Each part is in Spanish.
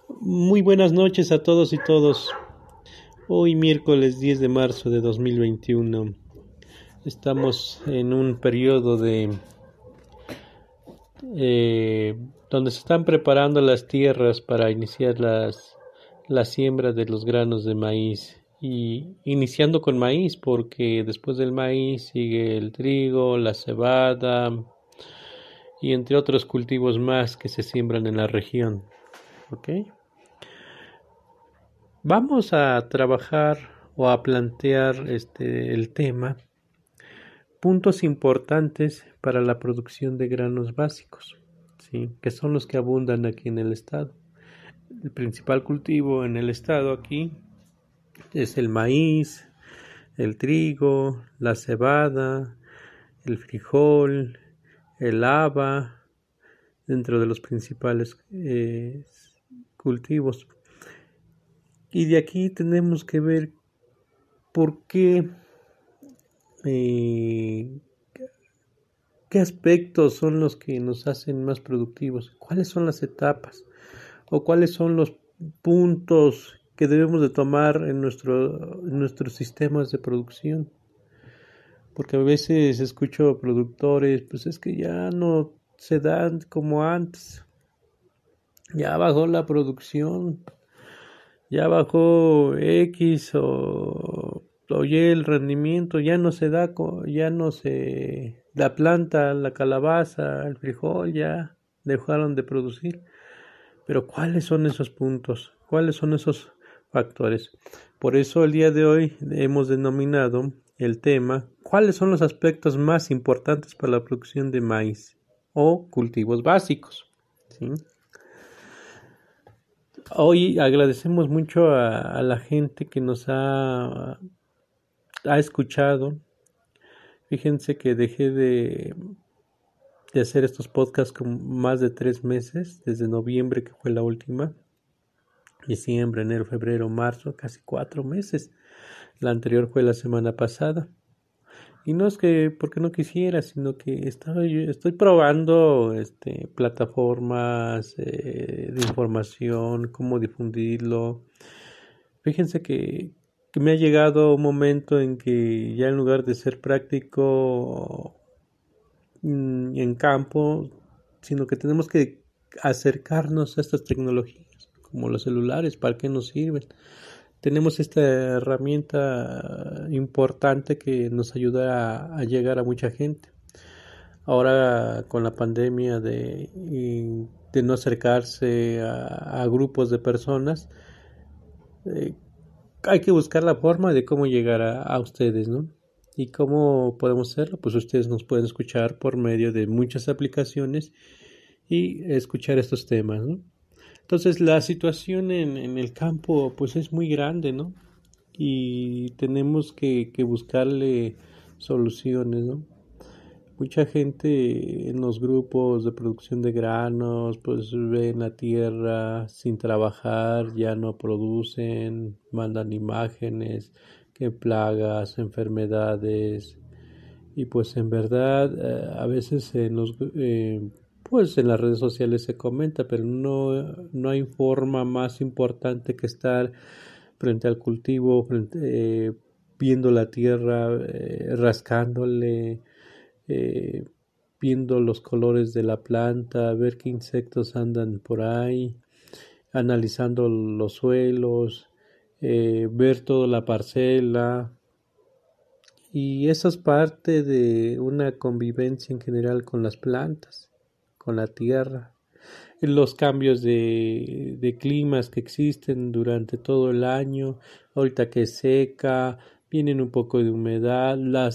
Muy buenas noches a todos y todos. Hoy miércoles 10 de marzo de 2021. Estamos en un periodo eh, donde se están preparando las tierras para iniciar la siembra de los granos de maíz. Y iniciando con maíz porque después del maíz sigue el trigo, la cebada y entre otros cultivos más que se siembran en la región. ¿Ok? Vamos a trabajar o a plantear el tema puntos importantes para la producción de granos básicos, ¿sí? Que son los que abundan aquí en el estado. El principal cultivo en el estado aquí es el maíz, el trigo, la cebada, el frijol, el haba, dentro de los principales cultivos. Y de aquí tenemos que ver por qué eh, ¿qué aspectos son los que nos hacen más productivos? ¿Cuáles son las etapas? ¿O cuáles son los puntos que debemos de tomar en nuestros sistemas de producción? Porque a veces escucho productores, pues es que ya no se dan como antes. Ya bajó la producción, ya bajó X o Y el rendimiento, ya no se da, ya no se, la planta, la calabaza, el frijol ya dejaron de producir. Pero ¿cuáles son esos puntos? ¿Cuáles son esos factores? Por eso el día de hoy hemos denominado el tema ¿cuáles son los aspectos más importantes para la producción de maíz o cultivos básicos? ¿Sí? Hoy agradecemos mucho a la gente que nos ha escuchado. Fíjense que dejé de hacer estos podcasts con más de 3 meses, desde noviembre que fue la última, diciembre, enero, febrero, marzo, casi 4 meses. La anterior fue la semana pasada. Y no es que porque no quisiera, sino que estoy probando plataformas de información, cómo difundirlo. Fíjense que me ha llegado un momento en que ya en lugar de ser práctico en campo, sino que tenemos que acercarnos a estas tecnologías, como los celulares, ¿para qué nos sirven? Tenemos esta herramienta importante que nos ayuda a llegar a mucha gente. Ahora con la pandemia de no acercarse a grupos de personas, eh, hay que buscar la forma de cómo llegar a ustedes, ¿no? ¿Y cómo podemos hacerlo? Pues ustedes nos pueden escuchar por medio de muchas aplicaciones y escuchar estos temas, ¿no? Entonces la situación en el campo pues es muy grande, ¿no? Y tenemos que buscarle soluciones, ¿no? Mucha gente en los grupos de producción de granos, pues ven la tierra sin trabajar, ya no producen, mandan imágenes, que plagas, enfermedades, y pues en verdad a veces pues en las redes sociales se comenta, pero no hay forma más importante que estar frente al cultivo, viendo la tierra, rascándole, eh, viendo los colores de la planta, ver qué insectos andan por ahí, analizando los suelos, ver toda la parcela. Y eso es parte de una convivencia en general con las plantas, con la tierra, los cambios de climas que existen durante todo el año, ahorita que es seca, vienen un poco de humedad, la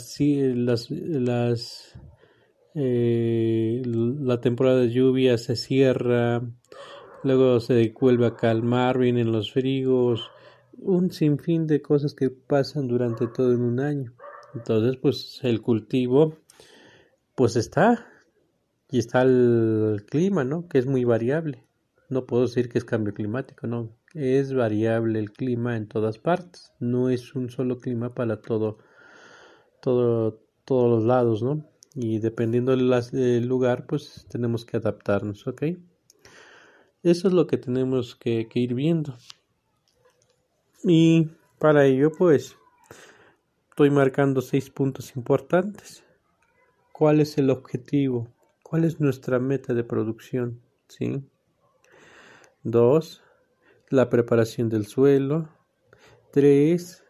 temporada de lluvia se cierra, luego se vuelve a calmar, vienen los fríos, un sinfín de cosas que pasan durante todo en un año. Entonces, pues el cultivo, pues está, y está el clima, ¿no? Que es muy variable. No puedo decir que es cambio climático, no. Es variable el clima en todas partes. No es un solo clima para todos los lados, ¿no? Y dependiendo del lugar, pues tenemos que adaptarnos, ¿ok? Eso es lo que tenemos que ir viendo. Y para ello, pues, estoy marcando 6 puntos importantes. ¿Cuál es el objetivo? ¿Cuál es nuestra meta de producción? ¿Sí? 2. La preparación del suelo. 3.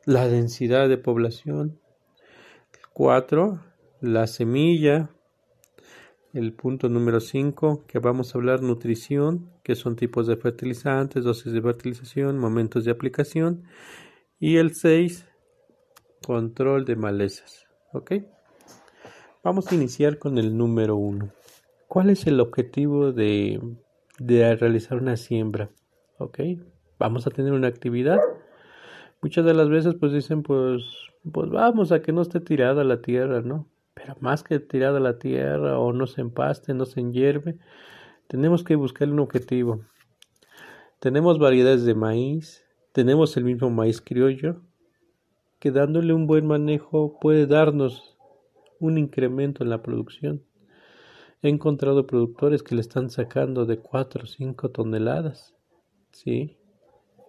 La densidad de población. 4. La semilla. El punto número 5, que vamos a hablar nutrición, que son tipos de fertilizantes, dosis de fertilización, momentos de aplicación. Y el 6, control de malezas. ¿Ok? Vamos a iniciar con el número 1. ¿Cuál es el objetivo de realizar una siembra? ¿Ok? Vamos a tener una actividad. Muchas de las veces pues dicen pues vamos a que no esté tirada la tierra, ¿no? Pero más que tirada la tierra o no se empaste, no se enyerve, tenemos que buscar un objetivo. Tenemos variedades de maíz, tenemos el mismo maíz criollo, que dándole un buen manejo puede darnos un incremento en la producción. He encontrado productores que le están sacando de 4 o 5 toneladas, ¿sí?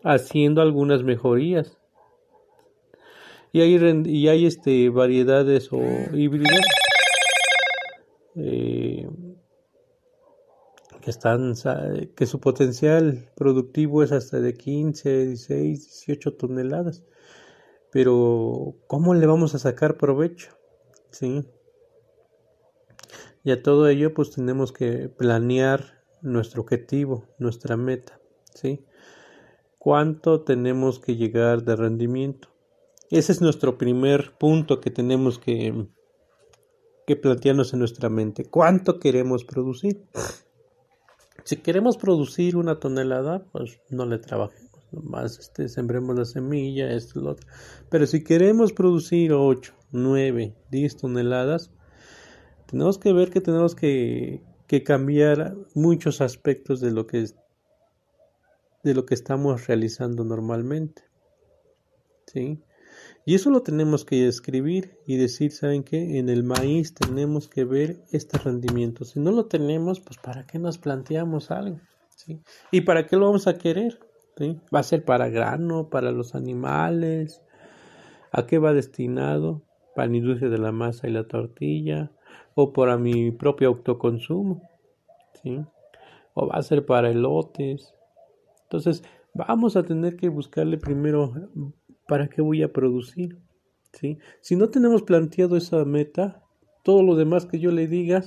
Haciendo algunas mejorías. Y hay variedades o híbridos que su potencial productivo es hasta de 15, 16, 18 toneladas. Pero ¿cómo le vamos a sacar provecho? ¿Sí? Y a todo ello pues tenemos que planear nuestro objetivo, nuestra meta, ¿sí? ¿Cuánto tenemos que llegar de rendimiento? Ese es nuestro primer punto que tenemos que plantearnos en nuestra mente. ¿Cuánto queremos producir? Si queremos producir 1 tonelada, pues no le trabajemos. Nomás sembremos la semilla, lo otro. Pero si queremos producir 8, 9, 10 toneladas, tenemos que ver que tenemos que cambiar muchos aspectos de lo que estamos realizando normalmente. ¿Sí? Y eso lo tenemos que escribir y decir, ¿saben qué? En el maíz tenemos que ver este rendimiento. Si no lo tenemos, pues ¿para qué nos planteamos algo? ¿Sí? ¿Y para qué lo vamos a querer? ¿Sí? ¿Va a ser para grano, para los animales? ¿A qué va destinado? ¿Para la industria de la masa y la tortilla? ¿O para mi propio autoconsumo? ¿Sí? ¿O va a ser para elotes? Entonces, vamos a tener que buscarle primero para qué voy a producir, ¿sí? Si no tenemos planteado esa meta, todo lo demás que yo le diga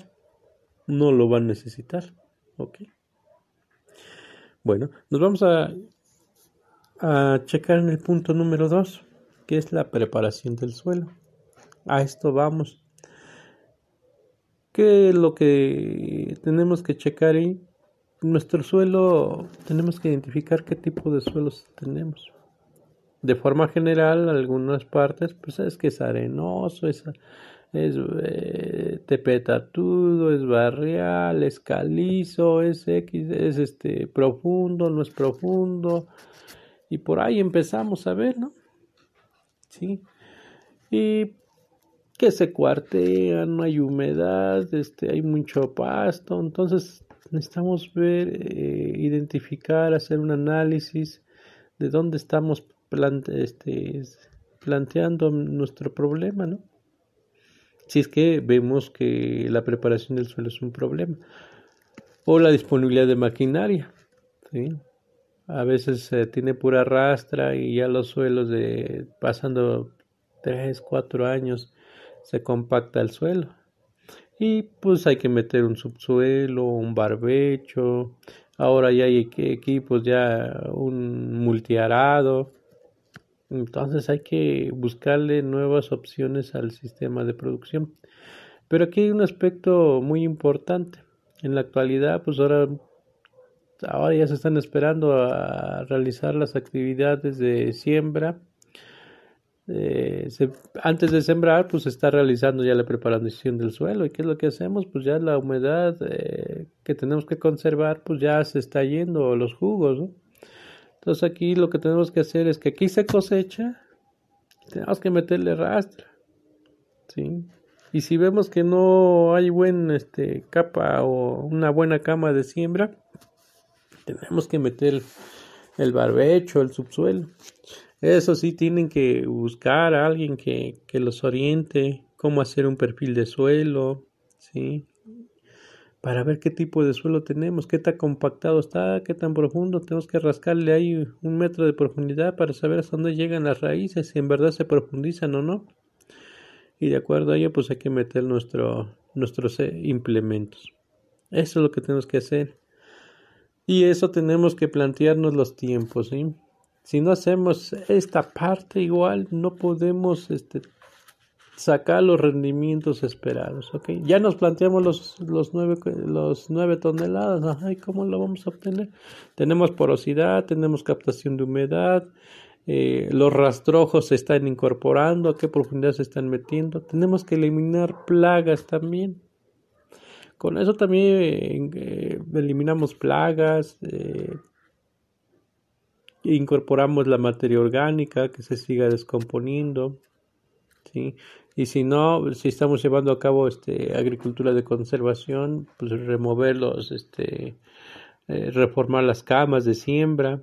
no lo va a necesitar, ¿ok? Bueno, nos vamos a checar en el punto número 2, que es la preparación del suelo. A esto vamos. ¿Qué es lo que tenemos que checar ahí? Nuestro suelo, tenemos que identificar qué tipo de suelos tenemos. De forma general, algunas partes, pues es que es arenoso, es tepetatudo, es barrial, es calizo, es profundo, no es profundo, y por ahí empezamos a ver, ¿no? Sí, y que se cuartea, no hay humedad, hay mucho pasto, entonces necesitamos ver, identificar, hacer un análisis de dónde estamos planteando nuestro problema, ¿no? Si es que vemos que la preparación del suelo es un problema, o la disponibilidad de maquinaria, ¿sí? A veces se tiene pura rastra y ya los suelos pasando 3, 4 años se compacta el suelo. Y pues hay que meter un subsuelo, un barbecho. Ahora ya hay equipos, ya un multiarado. Entonces hay que buscarle nuevas opciones al sistema de producción. Pero aquí hay un aspecto muy importante. En la actualidad, pues ahora ya se están esperando a realizar las actividades de siembra. Antes de sembrar, pues se está realizando ya la preparación del suelo. ¿Y qué es lo que hacemos? Pues ya la humedad que tenemos que conservar, pues ya se está yendo los jugos, ¿no? Entonces aquí lo que tenemos que hacer es que aquí se cosecha, tenemos que meterle rastra, ¿sí? Y si vemos que no hay buen capa o una buena cama de siembra, Tenemos que meter el barbecho, el subsuelo. Eso sí, tienen que buscar a alguien que los oriente cómo hacer un perfil de suelo, ¿sí? Para ver qué tipo de suelo tenemos, qué tan compactado está, qué tan profundo. Tenemos que rascarle ahí 1 metro de profundidad para saber hasta dónde llegan las raíces, si en verdad se profundizan o no. Y de acuerdo a ello, pues hay que meter nuestros implementos. Eso es lo que tenemos que hacer. Y eso tenemos que plantearnos los tiempos, ¿sí? Si no hacemos esta parte igual, no podemos sacar los rendimientos esperados, ¿ok? Ya nos planteamos los 9 toneladas, ajá, ¿y cómo lo vamos a obtener? Tenemos porosidad, tenemos captación de humedad, los rastrojos se están incorporando, a qué profundidad se están metiendo, tenemos que eliminar plagas también. Con eso también eliminamos plagas, incorporamos la materia orgánica que se siga descomponiendo, ¿sí? Y si no, si estamos llevando a cabo agricultura de conservación, pues remover reformar las camas de siembra.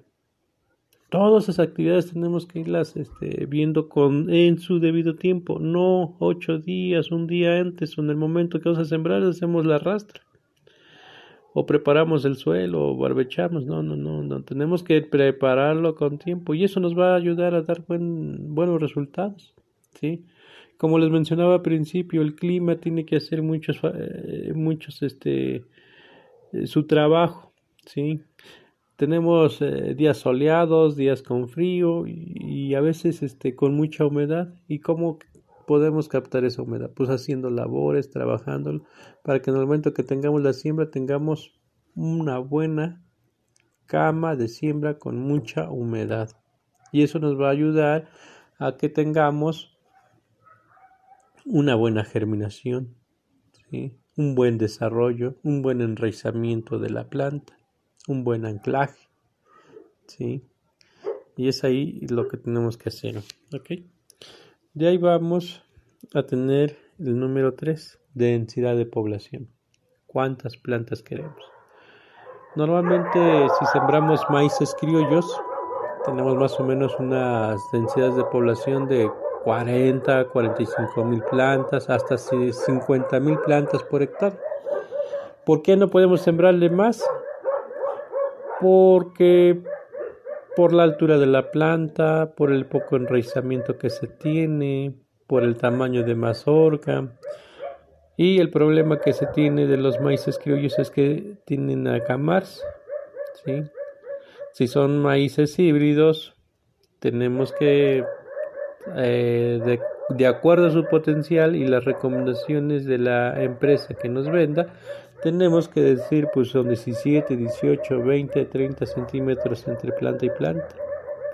Todas esas actividades tenemos que irlas viendo en su debido tiempo, no 8 días, un día antes o en el momento que vamos a sembrar hacemos la rastra o preparamos el suelo o barbechamos. No, tenemos que prepararlo con tiempo y eso nos va a ayudar a dar buenos resultados, ¿sí? Como les mencionaba al principio, el clima tiene que hacer su trabajo, ¿sí? Tenemos días soleados, días con frío y a veces con mucha humedad. ¿Y cómo podemos captar esa humedad? Pues haciendo labores, trabajándolo, para que en el momento que tengamos la siembra tengamos una buena cama de siembra con mucha humedad. Y eso nos va a ayudar a que tengamos una buena germinación, ¿sí? Un buen desarrollo, un buen enraizamiento de la planta, un buen anclaje, ¿sí? Y es ahí lo que tenemos que hacer, ¿ok? De ahí vamos a tener el número 3, densidad de población. ¿Cuántas plantas queremos? Normalmente si sembramos maíces criollos, tenemos más o menos unas densidades de población de 40, 45 mil plantas, hasta 50 mil plantas por hectárea. ¿Por qué no podemos sembrarle más? Porque por la altura de la planta, por el poco enraizamiento que se tiene, por el tamaño de mazorca. Y el problema que se tiene de los maíces criollos es que tienden a acamarse, ¿sí? Si son maíces híbridos, tenemos que, de acuerdo a su potencial y las recomendaciones de la empresa que nos venda, tenemos que decir, pues son 17, 18, 20, 30 centímetros entre planta y planta,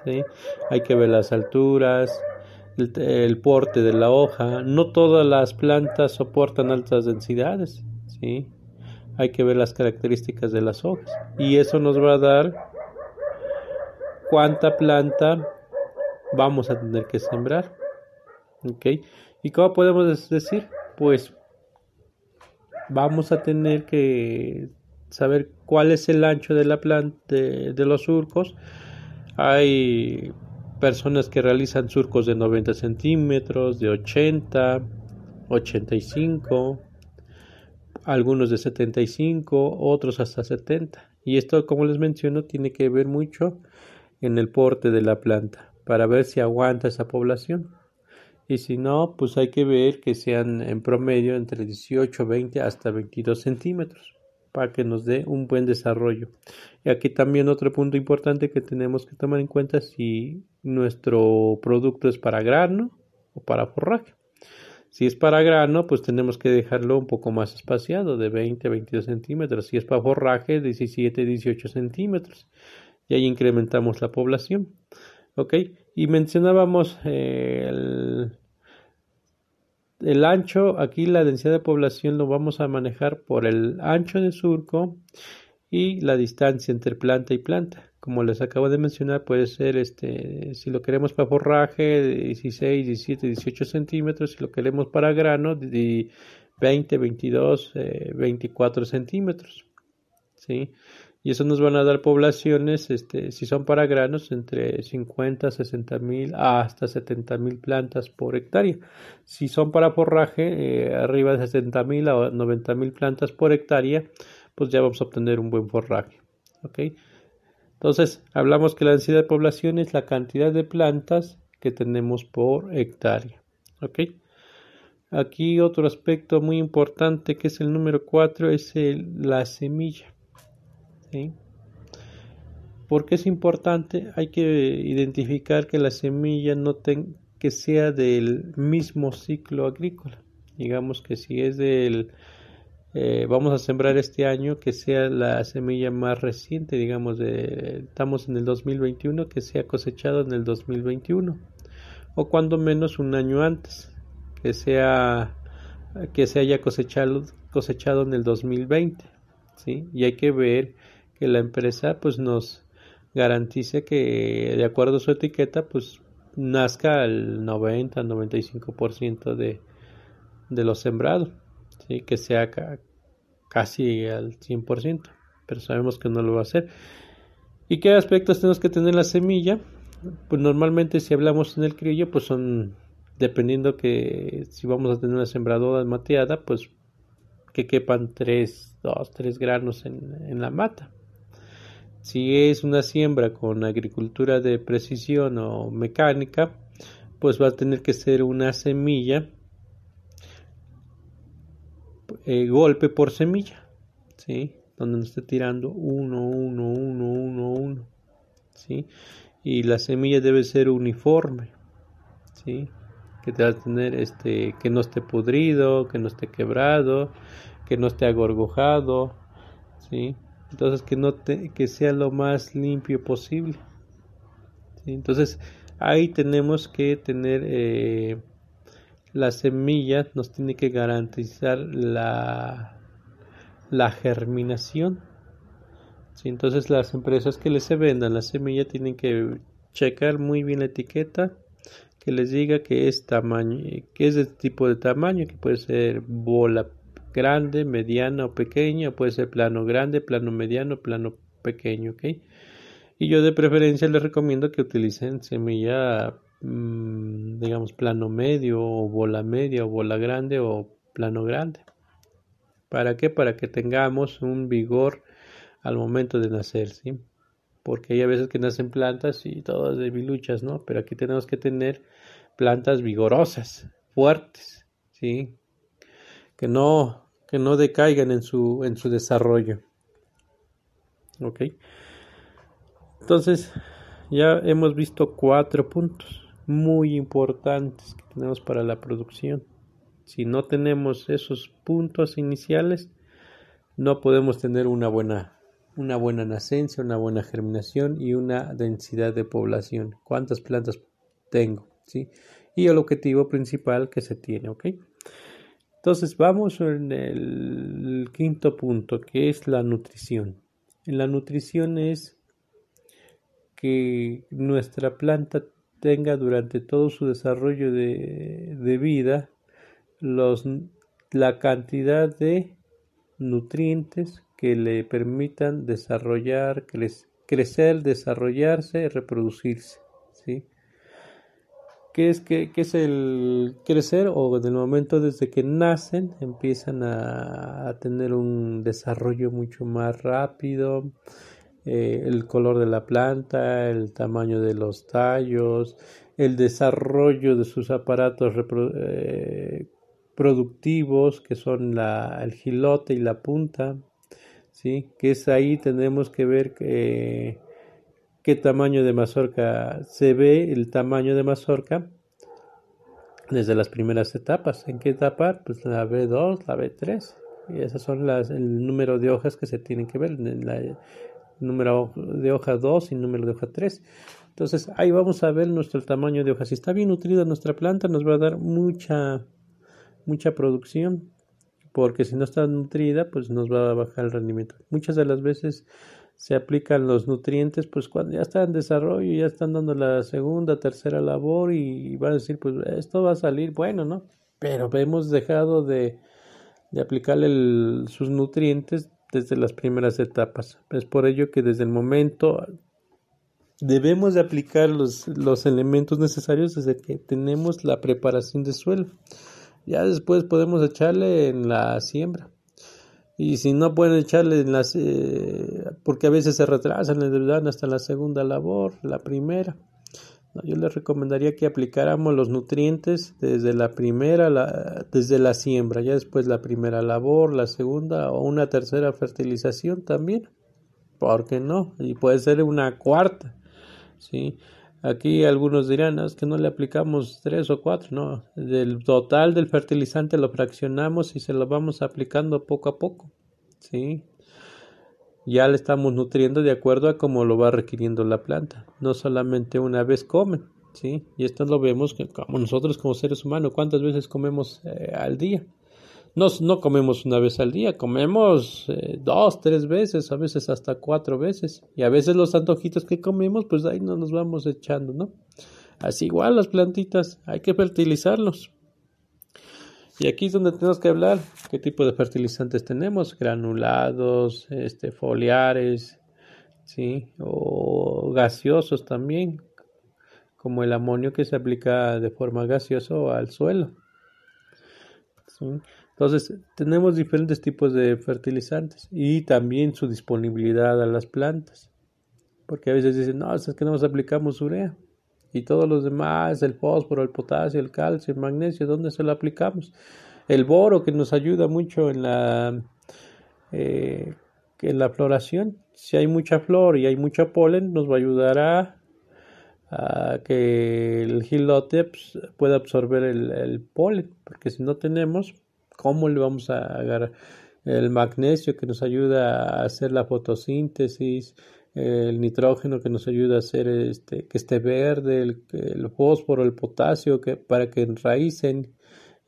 ¿sí? Hay que ver las alturas, el porte de la hoja. No todas las plantas soportan altas densidades, ¿sí? Hay que ver las características de las hojas y eso nos va a dar cuánta planta vamos a tener que sembrar, ¿ok? ¿Y cómo podemos decir? Pues vamos a tener que saber cuál es el ancho de la planta, de los surcos. Hay personas que realizan surcos de 90 centímetros, de 80, 85, algunos de 75, otros hasta 70. Y esto, como les menciono, tiene que ver mucho en el porte de la planta para ver si aguanta esa población. Y si no, pues hay que ver que sean en promedio entre 18, 20 hasta 22 centímetros para que nos dé un buen desarrollo. Y aquí también otro punto importante que tenemos que tomar en cuenta si nuestro producto es para grano o para forraje. Si es para grano, pues tenemos que dejarlo un poco más espaciado, de 20 a 22 centímetros. Si es para forraje, 17 a 18 centímetros. Y ahí incrementamos la población. ¿Ok? Y mencionábamos el ancho. Aquí la densidad de población lo vamos a manejar por el ancho de surco y la distancia entre planta y planta. Como les acabo de mencionar, puede ser si lo queremos para forraje, 16, 17, 18 centímetros. Si lo queremos para grano, de 20, 22, 24 centímetros, ¿sí? y eso nos van a dar poblaciones, si son para granos, entre 50, 60,000 hasta 70,000 plantas por hectárea. Si son para forraje, arriba de 60,000 a 90,000 plantas por hectárea, pues ya vamos a obtener un buen forraje. ¿Ok? Entonces, hablamos que la densidad de población es la cantidad de plantas que tenemos por hectárea. ¿Ok? Aquí otro aspecto muy importante, que es el número 4, es la semilla. ¿Sí? ¿Por qué es importante? Hay que identificar que la semilla que sea del mismo ciclo agrícola. Digamos que si es vamos a sembrar este año, que sea la semilla más reciente, digamos, estamos en el 2021, que sea cosechado en el 2021, o cuando menos un año antes, que se haya cosechado en el 2020, ¿sí? Y hay que ver que la empresa pues nos garantice que, de acuerdo a su etiqueta, pues nazca al 90-95% de lo sembrado, ¿sí? Que sea casi al 100%, pero sabemos que no lo va a hacer. ¿Y qué aspectos tenemos que tener la semilla? Pues normalmente, si hablamos en el criollo, pues son, dependiendo que si vamos a tener una sembradora mateada, pues que quepan 2, 3 granos en la mata. Si es una siembra con agricultura de precisión o mecánica, pues va a tener que ser una semilla, golpe por semilla, ¿sí? Donde nos esté tirando uno, ¿sí? Y la semilla debe ser uniforme, ¿sí? Que te va a tener que no esté podrido, que no esté quebrado, que no esté agorgojado, ¿sí? Entonces que sea lo más limpio posible, ¿sí? Entonces ahí tenemos que tener la semilla, nos tiene que garantizar la germinación, ¿sí? Entonces las empresas que les vendan la semilla tienen que checar muy bien la etiqueta, que les diga que es tamaño, que es de tipo de tamaño, que puede ser bola grande, mediana o pequeña, puede ser plano grande, plano mediano, plano pequeño, ¿ok? Y yo de preferencia les recomiendo que utilicen semilla, digamos, plano medio, o bola media, o bola grande, o plano grande. ¿Para qué? Para que tengamos un vigor al momento de nacer, ¿sí? Porque hay a veces que nacen plantas y todas debiluchas, ¿no? Pero aquí tenemos que tener plantas vigorosas, fuertes, ¿sí? Que no decaigan en su desarrollo. ¿Ok? Entonces, ya hemos visto 4 puntos muy importantes que tenemos para la producción. Si no tenemos esos puntos iniciales, no podemos tener una buena nacencia, una buena germinación y una densidad de población. ¿Cuántas plantas tengo? ¿Sí? Y el objetivo principal que se tiene, ¿ok? Entonces vamos en el quinto punto, que es la nutrición. En la nutrición es que nuestra planta tenga durante todo su desarrollo de vida la cantidad de nutrientes que le permitan crecer, desarrollarse, reproducirse, ¿sí? ¿Qué es el crecer? O del momento desde que nacen empiezan a tener un desarrollo mucho más rápido, el color de la planta, el tamaño de los tallos, el desarrollo de sus aparatos productivos, que son el gilote y la punta, ¿sí? Que es ahí tenemos que ver qué tamaño de mazorca se ve, el tamaño de mazorca desde las primeras etapas. ¿En qué etapa? Pues la B2, la B3. Y esas son el número de hojas que se tienen que ver, el número de hoja 2 y número de hoja 3. Entonces ahí vamos a ver nuestro tamaño de hoja. Si está bien nutrida nuestra planta, nos va a dar mucha producción, porque si no está nutrida, pues nos va a bajar el rendimiento. Muchas de las veces se aplican los nutrientes pues cuando ya está en desarrollo, ya están dando la segunda, tercera labor, y van a decir, pues esto va a salir bueno, ¿no? Pero hemos dejado de aplicarle sus nutrientes desde las primeras etapas. Es por ello que desde el momento debemos de aplicar los elementos necesarios desde que tenemos la preparación de suelo. Ya después podemos echarle en la siembra. Y si no pueden echarle en las... porque a veces se retrasan, les dan hasta la segunda labor, la primera. No, yo les recomendaría que aplicáramos los nutrientes desde la primera, desde la siembra, ya después la primera labor, la segunda o una tercera fertilización también. ¿Por qué no? Y puede ser una cuarta, ¿sí? Aquí algunos dirán, no, es que no le aplicamos 3 o 4, no. Del total del fertilizante lo fraccionamos y se lo vamos aplicando poco a poco, ¿sí? Ya le estamos nutriendo de acuerdo a cómo lo va requiriendo la planta. No solamente una vez comen, ¿sí? Y esto lo vemos que como nosotros como seres humanos, ¿cuántas veces comemos al día? No comemos una vez al día, comemos 2, 3 veces, a veces hasta 4 veces. Y a veces los antojitos que comemos, pues ahí nos los vamos echando, ¿no? Así igual las plantitas, hay que fertilizarlos. Y aquí es donde tenemos que hablar qué tipo de fertilizantes tenemos, granulados, foliares, ¿sí? O gaseosos también, como el amonio que se aplica de forma gaseosa al suelo, ¿sí? Entonces, tenemos diferentes tipos de fertilizantes y también su disponibilidad a las plantas, porque a veces dicen, no, es que no nos aplicamos urea. Y todos los demás, el fósforo, el potasio, el calcio, el magnesio, ¿dónde se lo aplicamos? El boro que nos ayuda mucho eh, en la floración. Si hay mucha flor y hay mucho polen, nos va a ayudar a que el gilote pues, pueda absorber el polen, porque si no tenemos, ¿cómo le vamos a agarrar? El magnesio que nos ayuda a hacer la fotosíntesis, el nitrógeno que nos ayuda a hacer que esté verde, el fósforo, el potasio para que enraícen,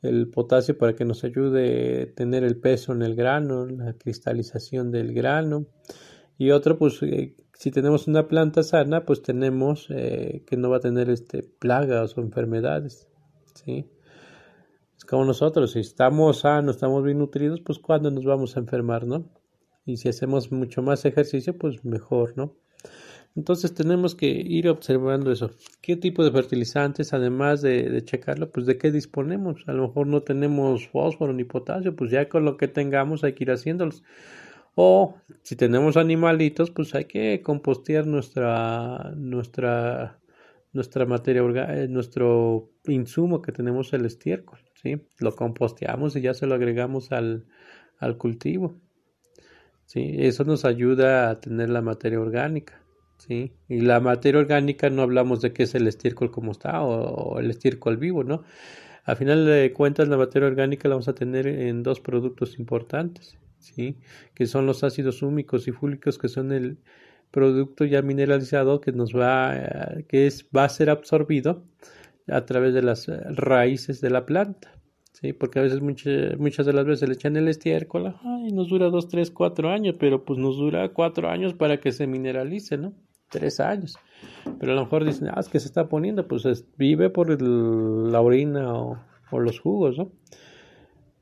el potasio para que nos ayude a tener el peso en el grano, la cristalización del grano. Y otro, pues si tenemos una planta sana, pues tenemos que no va a tener plagas o enfermedades, ¿sí? Es como nosotros, si estamos sanos, estamos bien nutridos, pues cuando nos vamos a enfermar, ¿no? Y si hacemos mucho más ejercicio, pues mejor, ¿no? Entonces tenemos que ir observando eso. ¿Qué tipo de fertilizantes, además de checarlo, pues de qué disponemos? A lo mejor no tenemos fósforo ni potasio, pues ya con lo que tengamos hay que ir haciéndolos. O si tenemos animalitos, pues hay que compostear nuestra materia orgánica, nuestro insumo que tenemos, el estiércol, ¿sí? Lo composteamos y ya se lo agregamos al cultivo, ¿sí? Eso nos ayuda a tener la materia orgánica, ¿sí? Y la materia orgánica no hablamos de qué es el estiércol como está o el estiércol vivo, ¿no? A final de cuentas, la materia orgánica la vamos a tener en dos productos importantes, ¿sí? Que son los ácidos húmicos y fúlicos, que son el producto ya mineralizado que va a ser absorbido a través de las raíces de la planta, ¿sí? Porque a veces, muchas de las veces le echan el estiércol, y nos dura 2, 3, 4 años, pero pues nos dura 4 años para que se mineralice, ¿no? 3 años. Pero a lo mejor dicen, es que se está poniendo, pues vive por la orina o los jugos, ¿no?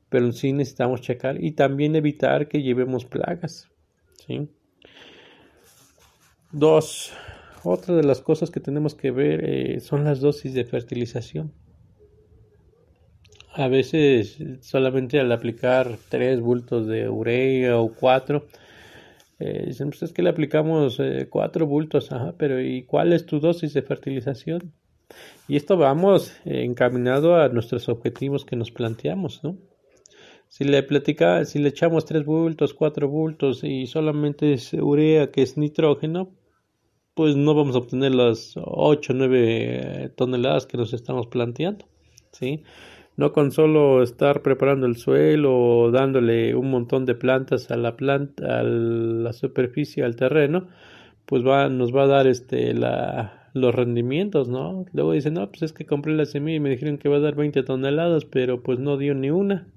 Pero sí necesitamos checar y también evitar que llevemos plagas, ¿sí? Otra de las cosas que tenemos que ver son las dosis de fertilización. A veces solamente al aplicar 3 bultos de urea o 4, dicen, pues es que le aplicamos 4 bultos, pero ¿y cuál es tu dosis de fertilización? Y esto vamos encaminado a nuestros objetivos que nos planteamos, ¿no? Si le echamos 3 bultos, 4 bultos y solamente es urea, que es nitrógeno, pues no vamos a obtener las 8 o 9 toneladas que nos estamos planteando, ¿sí? No con solo estar preparando el suelo o dándole un montón de plantas a la superficie, al terreno, pues nos va a dar los rendimientos, ¿no? Luego dicen, no, pues es que compré la semilla y me dijeron que va a dar 20 toneladas, pero pues no dio ni una.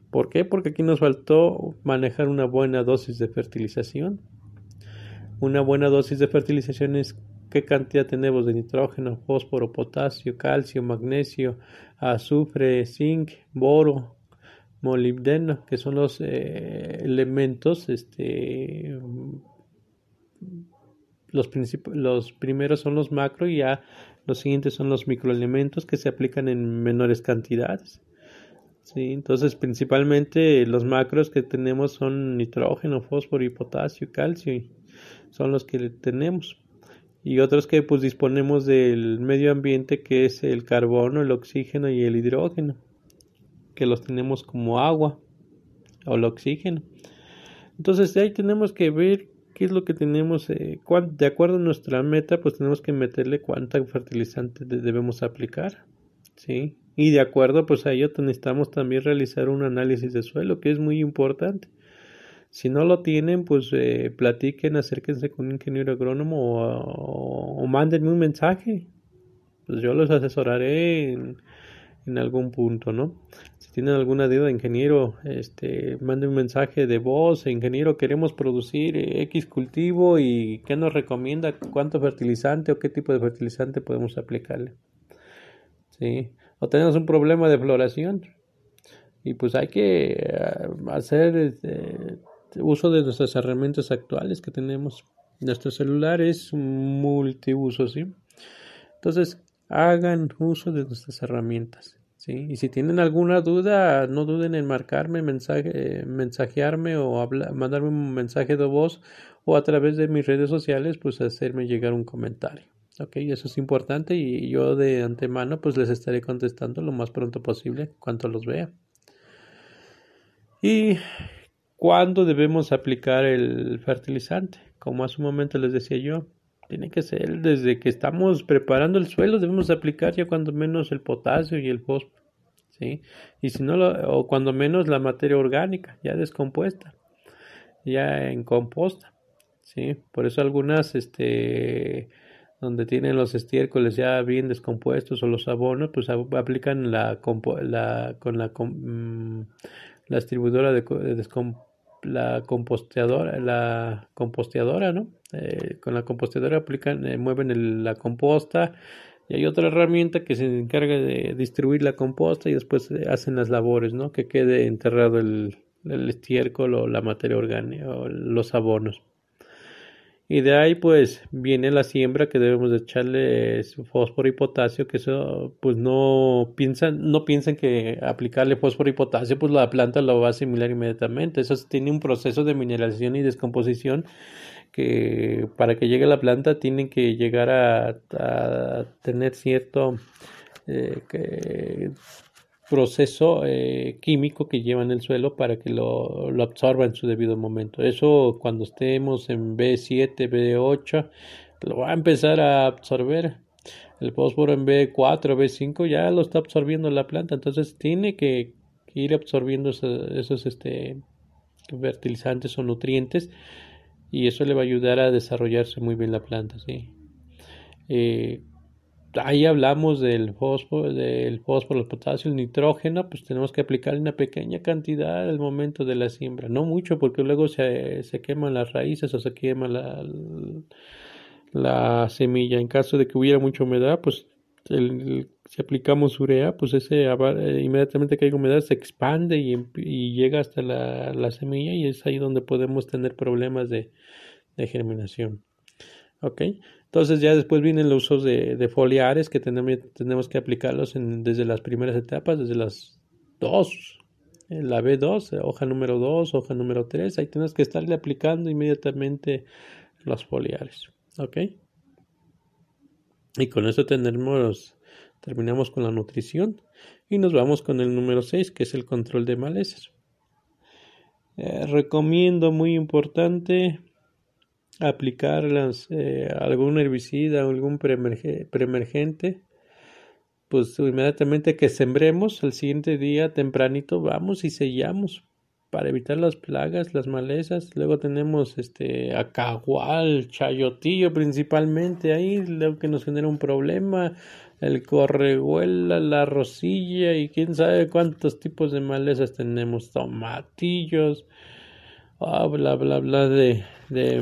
¿Por qué? Porque aquí nos faltó manejar una buena dosis de fertilización. Una buena dosis de fertilización es qué cantidad tenemos de nitrógeno, fósforo, potasio, calcio, magnesio, azufre, zinc, boro, molibdeno, que son los elementos, los primeros son los macro y ya los siguientes son los microelementos que se aplican en menores cantidades. Sí, entonces principalmente los macros que tenemos son nitrógeno, fósforo y potasio y calcio, y son los que tenemos. Y otros que pues disponemos del medio ambiente, que es el carbono, el oxígeno y el hidrógeno, que los tenemos como agua o el oxígeno. Entonces de ahí tenemos que ver qué es lo que tenemos, de acuerdo a nuestra meta, pues tenemos que meterle cuánta fertilizante debemos aplicar, ¿sí? Y de acuerdo pues a ello necesitamos también realizar un análisis de suelo, que es muy importante. Si no lo tienen, pues platiquen, acérquense con un ingeniero agrónomo o mándenme un mensaje. Pues yo los asesoraré en algún punto, ¿no? Si tienen alguna duda, ingeniero, mande un mensaje de voz, ingeniero, queremos producir X cultivo y ¿qué nos recomienda? ¿Cuánto fertilizante o qué tipo de fertilizante podemos aplicarle? ¿Sí? O tenemos un problema de floración y pues hay que hacer uso de nuestras herramientas actuales que tenemos. Nuestro celular es multiuso, ¿sí? Entonces, hagan uso de nuestras herramientas, ¿sí? Y si tienen alguna duda, no duden en marcarme, mensajearme o mandarme un mensaje de voz o a través de mis redes sociales, pues hacerme llegar un comentario. Ok, eso es importante y yo de antemano pues les estaré contestando lo más pronto posible cuanto los vea. ¿Y cuándo debemos aplicar el fertilizante? Como hace un momento les decía yo, tiene que ser desde que estamos preparando el suelo, debemos aplicar ya cuando menos el potasio y el fósforo, ¿sí? Y si no, o cuando menos la materia orgánica, ya descompuesta, ya en composta, ¿sí? Por eso algunas, donde tienen los estiércoles ya bien descompuestos o los abonos, pues aplican la distribuidora la composteadora, ¿no? Con la composteadora aplican, mueven la composta y hay otra herramienta que se encarga de distribuir la composta y después hacen las labores, ¿no? Que quede enterrado el estiércol o la materia orgánica o los abonos. Y de ahí pues viene la siembra, que debemos de echarle fósforo y potasio, que eso pues no piensan que aplicarle fósforo y potasio pues la planta lo va a asimilar inmediatamente. Eso tiene un proceso de mineralización y descomposición que para que llegue a la planta tienen que llegar a tener cierto proceso químico que lleva en el suelo para que lo absorba en su debido momento. Eso cuando estemos en B7, B8, lo va a empezar a absorber. El fósforo en B4, B5 ya lo está absorbiendo la planta, entonces tiene que ir absorbiendo esos fertilizantes o nutrientes y eso le va a ayudar a desarrollarse muy bien la planta, ¿sí? Ahí hablamos del fósforo, el potasio, el nitrógeno, pues tenemos que aplicar una pequeña cantidad al momento de la siembra, no mucho porque luego se queman las raíces o se quema la semilla. En caso de que hubiera mucha humedad, pues si aplicamos urea, pues inmediatamente que hay humedad se expande y llega hasta la semilla y es ahí donde podemos tener problemas de germinación. ¿Ok? Entonces ya después vienen los usos de foliares que tenemos que aplicarlos desde las primeras etapas, desde las 2, la B2, hoja número 2, hoja número 3, ahí tenemos que estarle aplicando inmediatamente los foliares. ¿Ok? Y con eso terminamos con la nutrición y nos vamos con el número 6, que es el control de malezas. Recomiendo, muy importante, aplicar algún herbicida o algún preemergente, pues inmediatamente que sembremos, al siguiente día tempranito vamos y sellamos para evitar las plagas, las malezas. Luego tenemos acagual, chayotillo principalmente ahí, lo que nos genera un problema, el correhuela, la rosilla y quién sabe cuántos tipos de malezas tenemos, tomatillos, bla bla bla de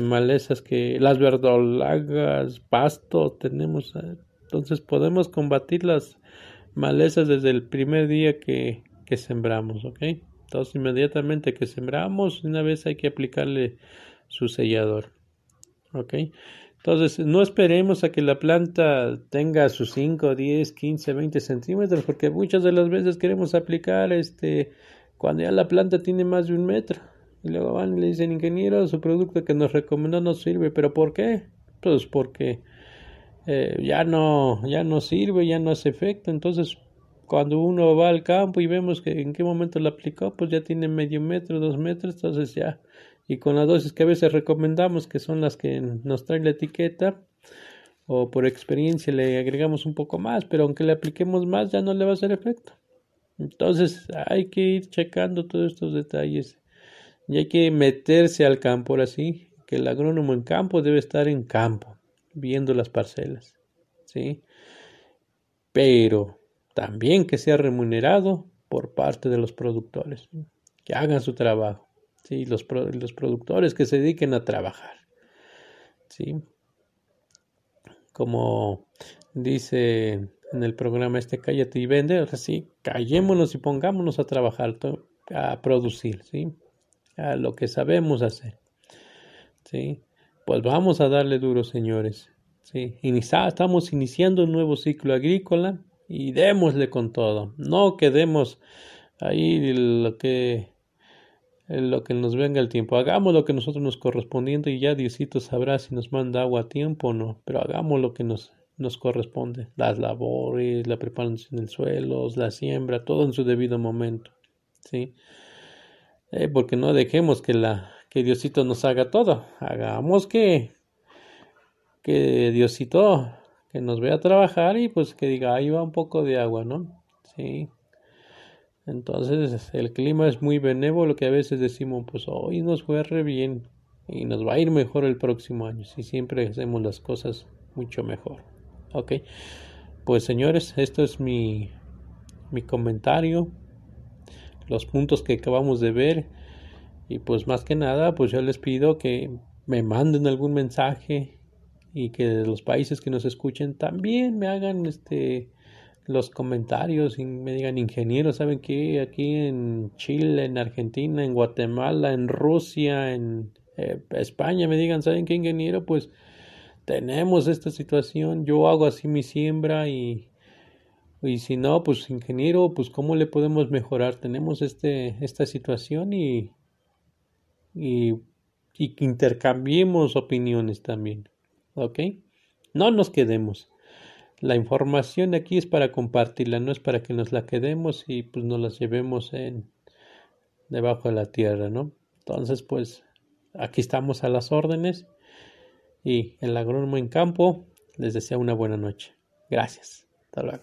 malezas, que las verdolagas, pasto tenemos. Entonces podemos combatir las malezas desde el primer día que sembramos, ¿ok? Entonces, inmediatamente que sembramos, una vez hay que aplicarle su sellador. ¿Ok? Entonces, no esperemos a que la planta tenga sus 5, 10, 15, 20 centímetros, porque muchas de las veces queremos aplicar cuando ya la planta tiene más de 1 metro. Y luego van y le dicen, ingeniero, su producto que nos recomendó no sirve. ¿Pero por qué? Pues porque ya no sirve, ya no hace efecto. Entonces, cuando uno va al campo y vemos que en qué momento lo aplicó, pues ya tiene medio metro, 2 metros, entonces ya. Y con las dosis que a veces recomendamos, que son las que nos trae la etiqueta, o por experiencia le agregamos un poco más, pero aunque le apliquemos más, ya no le va a hacer efecto. Entonces, hay que ir checando todos estos detalles. Y hay que meterse al campo, ahora sí, que el agrónomo en campo debe estar en campo, viendo las parcelas, ¿sí? Pero también que sea remunerado por parte de los productores, ¿sí? Que hagan su trabajo, ¿sí? Los productores que se dediquen a trabajar, ¿sí? Como dice en el programa Cállate y Vende, ahora sí, callémonos y pongámonos a trabajar, a producir, ¿sí? A lo que sabemos hacer, ¿sí? Pues vamos a darle duro, señores, ¿sí? Estamos iniciando un nuevo ciclo agrícola y démosle con todo. No quedemos ahí lo que nos venga el tiempo. Hagamos lo que nosotros nos correspondiente y ya Diosito sabrá si nos manda agua a tiempo o no. Pero hagamos lo que nos corresponde. Las labores, la preparación del suelo, la siembra, todo en su debido momento, ¿sí? Porque no dejemos que Diosito nos haga todo. Hagamos que Diosito que nos vea trabajar y pues que diga, ahí va un poco de agua, ¿no? Sí. Entonces el clima es muy benévolo que a veces decimos, pues hoy nos fue re bien y nos va a ir mejor el próximo año si siempre hacemos las cosas mucho mejor. Ok, pues señores, esto es mi comentario, los puntos que acabamos de ver y pues más que nada, pues yo les pido que me manden algún mensaje y que de los países que nos escuchen también me hagan los comentarios y me digan, ingeniero, ¿saben qué? Aquí en Chile, en Argentina, en Guatemala, en Rusia, en España, me digan, ¿saben qué, ingeniero? Pues tenemos esta situación, yo hago así mi siembra y si no, pues ingeniero, pues ¿cómo le podemos mejorar? Tenemos esta situación y, y que intercambiemos opiniones también, ¿ok? No nos quedemos. La información aquí es para compartirla, no es para que nos la quedemos y pues nos las llevemos debajo de la tierra, ¿no? Entonces, pues aquí estamos a las órdenes y el agrónomo en campo les desea una buena noche. Gracias. Hasta luego.